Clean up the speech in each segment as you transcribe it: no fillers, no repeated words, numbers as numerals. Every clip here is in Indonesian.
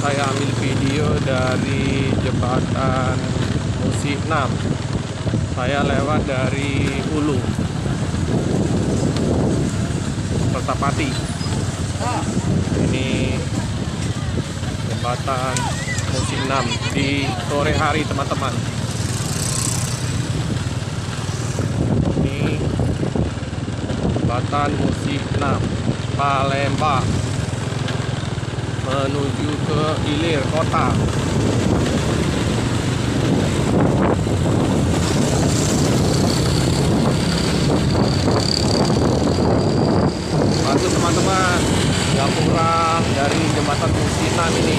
saya ambil video dari jembatan Musi 6. Saya lewat dari Hulu Kertapati. Ini jembatan Musi 6 di sore hari, teman-teman. Ini jembatan Musi 6 Palembang menuju ke Ilir kota. Bantu teman-teman gapura dari jembatan Musi 6 ini.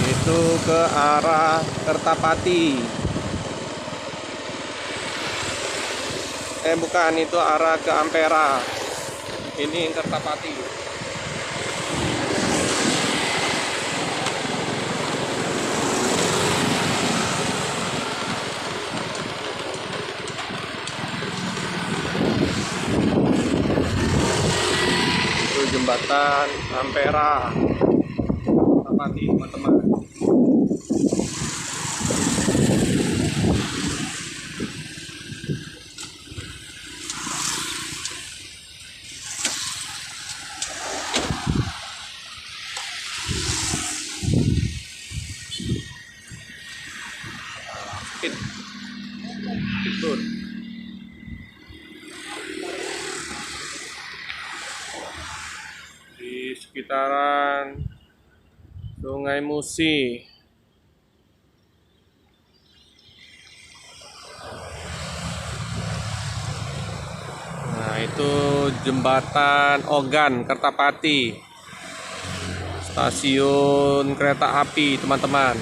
Itu ke arah Kertapati. Bukan, itu arah ke Ampera. Ini Kertapati. Itu jembatan Ampera Kertapati, teman-teman. Itu di sekitaran Sungai Musi. Nah, itu jembatan Ogan Kertapati, stasiun kereta api, teman-teman.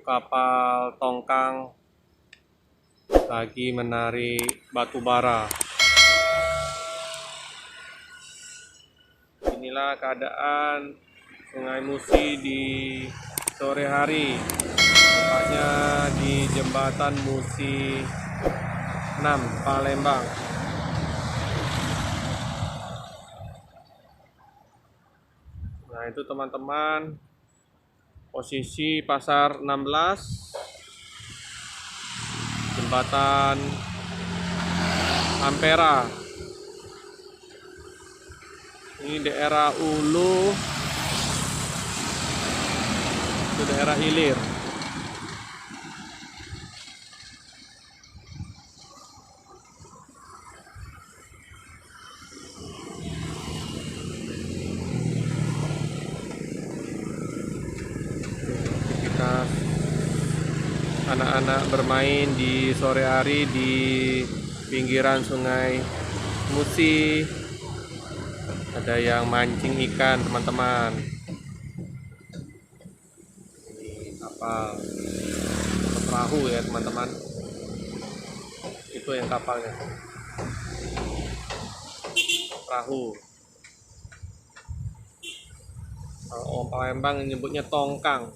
Kapal tongkang lagi menarik batu bara. Inilah keadaan Sungai Musi di sore hari, tepatnya di jembatan Musi 6 Palembang. Nah, itu teman-teman, posisi pasar 16, jembatan Ampera. Ini daerah Hulu, itu daerah Ilir. Anak-anak bermain di sore hari di pinggiran Sungai Musi. Ada yang mancing ikan, teman-teman. Ini kapal perahu ya, teman-teman. Itu yang kapalnya, perahu. Kalau orang Palembang nyebutnya tongkang.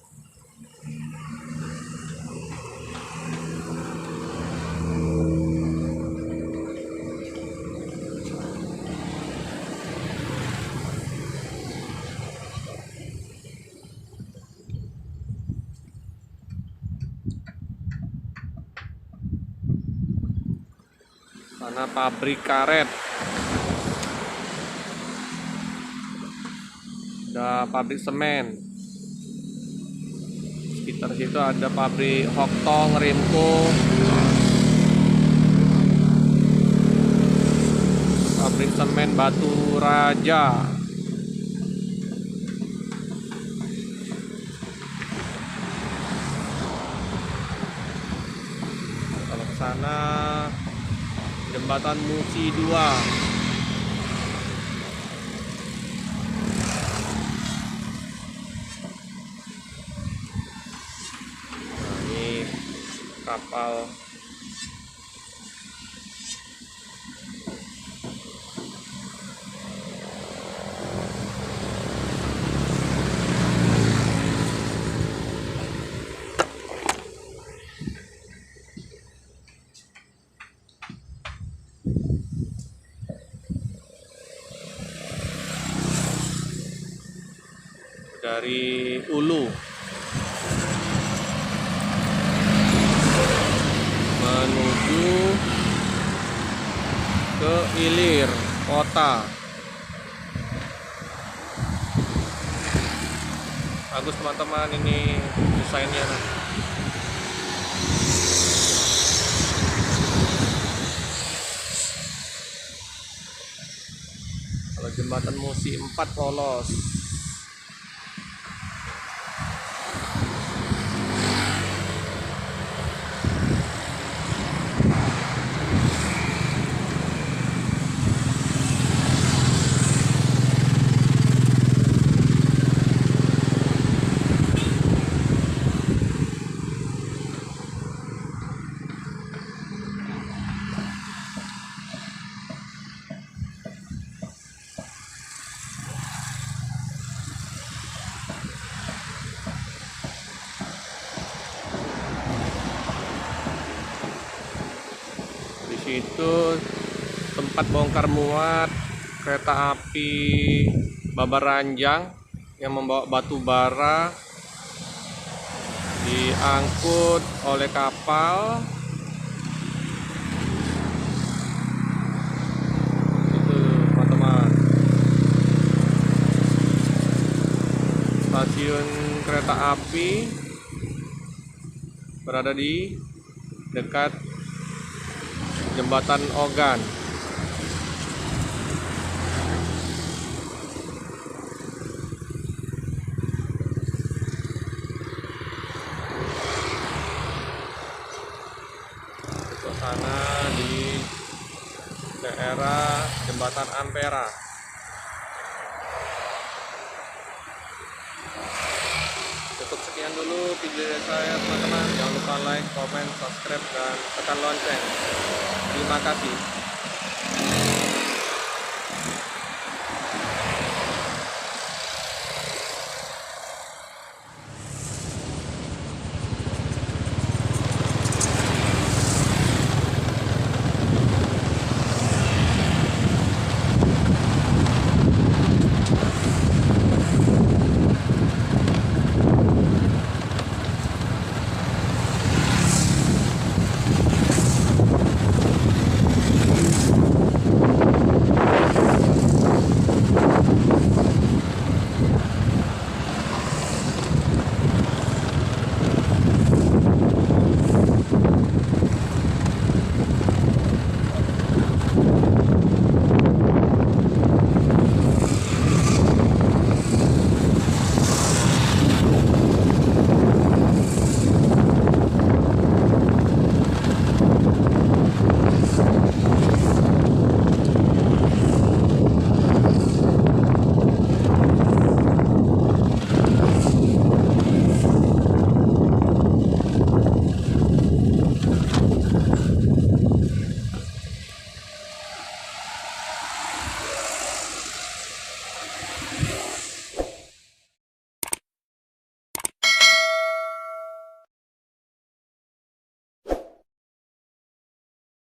Sana pabrik karet, ada pabrik semen. Sekitar situ ada pabrik Hoktong, Rimco, pabrik semen Batu Raja. Kalau ke sana jembatan Musi 2. Nah, ini kapal dari Ulu menuju ke Ilir kota. Bagus teman-teman, ini desainnya. Kalau jembatan Musi 4 polos. Di situ tempat bongkar muat kereta api Babaranjang yang membawa batu bara diangkut oleh kapal. Itu teman-teman, stasiun kereta api berada di dekat jembatan Ogan. Suasana di daerah jembatan Ampera. Cukup sekian dulu video saya teman-teman. Jangan lupa like, comment, subscribe, dan tekan lonceng. Terima kasih.